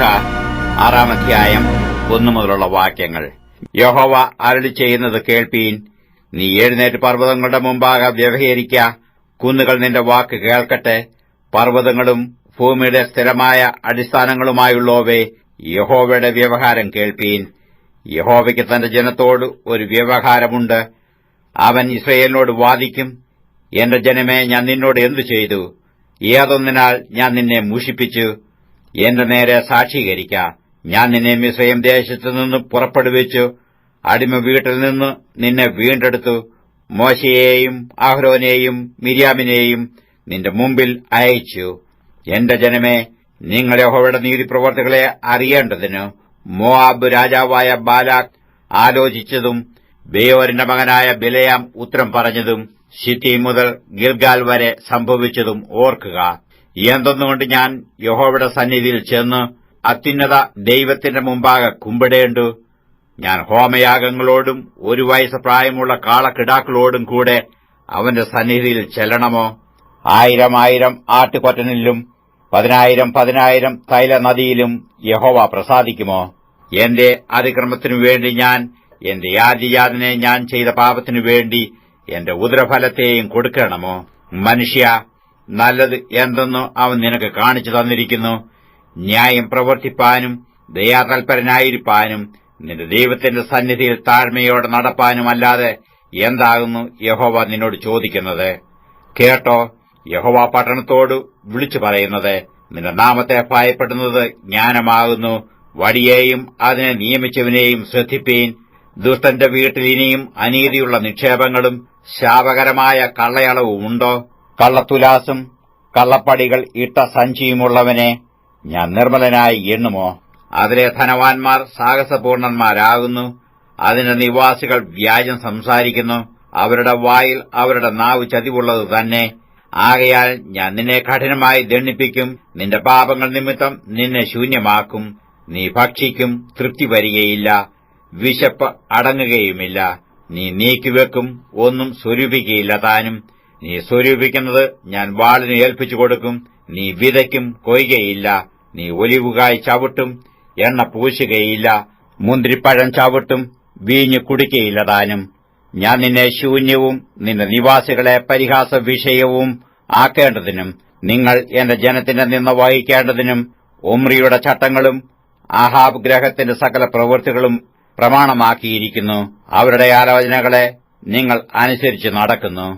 മീഖ 6-ാം അധ്യായം 1 മുതലുള്ള വാക്യങ്ങൾ. യഹോവ അരുളി ചെയ്യുന്നത് കേൾപ്പീൻ. നീ എഴുന്നേറ്റ് പർവ്വതങ്ങളുടെ മുമ്പാകെ വ്യവഹരിക്ക. കുന്നുകൾ നിന്റെ വാക്ക് കേൾക്കട്ടെ. പർവ്വതങ്ങളും ഭൂമിയുടെ സ്ഥിരമായ അടിസ്ഥാനങ്ങളുമായുള്ളവേ, യഹോവയുടെ വ്യവഹാരം കേൾപ്പീൻ. യഹോവയ്ക്ക് തന്റെ ജനത്തോട് ഒരു വ്യവഹാരമുണ്ട്. അവൻ യിസ്രായേലിനോട് വാദിക്കും. എന്റെ ജനമേ, ഞാൻ നിന്നോട് എന്തു ചെയ്തു? ഏതൊന്നിനാൽ ഞാൻ നിന്നെ മൂഷിപ്പിച്ചു? എന്റെ നേരെ സാക്ഷീകരിക്ക. ഞാൻ നിന്നെ മിസ്രയീം ദേശത്തുനിന്ന് പുറപ്പെടുവിച്ചു. അടിമ വീട്ടിൽ നിന്ന് നിന്നെ വീണ്ടെടുത്തു. മോശയെയും അഹരോനെയും മിര്യാമിനെയും നിന്റെ മുമ്പിൽ അയച്ചു. എന്റെ ജനമേ, നിങ്ങൾ യഹോവയുടെ നീതിപ്രവർത്തികളെ അറിയേണ്ടതിന് മോവാബ് രാജാവായ ബാലാക്ക് ആലോചിച്ചതും ബെയോരിന്റെ മകനായ ബിലെയാം ഉത്തരം പറഞ്ഞതും ശിത്തീം മുതൽ ഗിൽഗാൽ വരെ സംഭവിച്ചതും ഓർക്കുക. എന്തൊന്നുകൊണ്ട് ഞാൻ യഹോവയുടെ സന്നിധിയിൽ ചെന്ന് അത്യുന്നത ദൈവത്തിന്റെ മുമ്പാകെ കുമ്പിടേണ്ടു? ഞാൻ ഹോമയാഗങ്ങളോടും 1 വയസ്സ് പ്രായമുള്ള കാളക്കിടാക്കളോടും കൂടെ അവന്റെ സന്നിധിയിൽ ചെല്ലണമോ? 1000 ആട്ടുകൊറ്റനിലും 10,000 തൈലനദിയിലും യഹോവ പ്രസാദിക്കുമോ? എന്റെ അതിക്രമത്തിനു വേണ്ടി ഞാൻ എന്റെ ആദ്യജാതനെ ഞാൻ ചെയ്ത പാപത്തിനു വേണ്ടി എന്റെ ഉദരഫലത്തെയും കൊടുക്കണമോ? മനുഷ്യ, നല്ലത് എന്തെന്ന് അവൻ നിനക്ക് കാണിച്ചു തന്നിരിക്കുന്നു. ന്യായം പ്രവർത്തിപ്പാനും ദയാതൽപരനായിരിക്കാനും നിന്റെ ദൈവത്തിന്റെ സന്നിധിയിൽ താഴ്മയോടെ നടപ്പാനുമല്ലാതെ എന്താകുന്നു യഹോവ നിന്നോട് ചോദിക്കുന്നത്? കേട്ടോ, യഹോവ പട്ടണത്തോട് വിളിച്ചു പറയുന്നത്, നിന്റെ നാമത്തെ ഭയപ്പെടുന്നത് ജ്ഞാനമാകുന്നു. വടിയെയും അതിനെ നിയമിച്ചവനെയും ശ്രദ്ധിപ്പീൻ. ദുഷ്ടന്റെ വീട്ടിൽ ഇനിയും അനീതിയുള്ള നിക്ഷേപങ്ങളും ശാപകരമായ കള്ളയളവും ഉണ്ടോ? കള്ളത്തുലാസും കള്ളപ്പടികൾ ഇട്ട സഞ്ചിയുമുള്ളവനെ ഞാൻ നിർമ്മലനായി എണ്ണുമോ? അതിലെ ധനവാന്മാർ സാഹസപൂർണന്മാരാകുന്നു. അതിന്റെ നിവാസികൾ വ്യാജം സംസാരിക്കുന്നു. അവരുടെ വായിൽ അവരുടെ നാവ് ചതിവുള്ളത് തന്നെ. ആകയാൽ ഞാൻ നിന്നെ കഠിനമായി ദണ്ഡിപ്പിക്കും. നിന്റെ പാപങ്ങൾ നിമിത്തം നിന്നെ ശൂന്യമാക്കും. നീ ഭക്ഷിക്കും, തൃപ്തി വരികയില്ല. വിശപ്പ് അടങ്ങുകയുമില്ല. നീ നീക്കിവെക്കും, ഒന്നും സ്വരൂപിക്കുകയില്ല താനും. നീ സ്വരൂപിക്കുന്നത് ഞാൻ വാളിന് ഏൽപ്പിച്ചു കൊടുക്കും. നീ വിതയ്ക്കും, കൊയ്യുകയില്ല. നീ ഒലിവുകായ് ചവിട്ടും, എണ്ണ പൂശുകയില്ല. മുന്തിരിപ്പഴം ചവിട്ടും, വീഞ്ഞു കുടിക്കയില്ല താനും. ഞാൻ നിന്നെ ശൂന്യവും നിന്റെ നിവാസികളെ പരിഹാസ വിഷയവും ആക്കേണ്ടതിനും നിങ്ങൾ എന്റെ ജനത്തിന്റെ നിന്ന വഹിക്കേണ്ടതിനും ഒമ്രിയുടെ ചട്ടങ്ങളും ആഹാബ് ഗ്രഹത്തിന്റെ സകല പ്രവൃത്തികളും പ്രമാണമാക്കിയിരിക്കുന്നു. അവരുടെ ആലോചനകളെ നിങ്ങൾ അനുസരിച്ച് നടക്കുന്നു.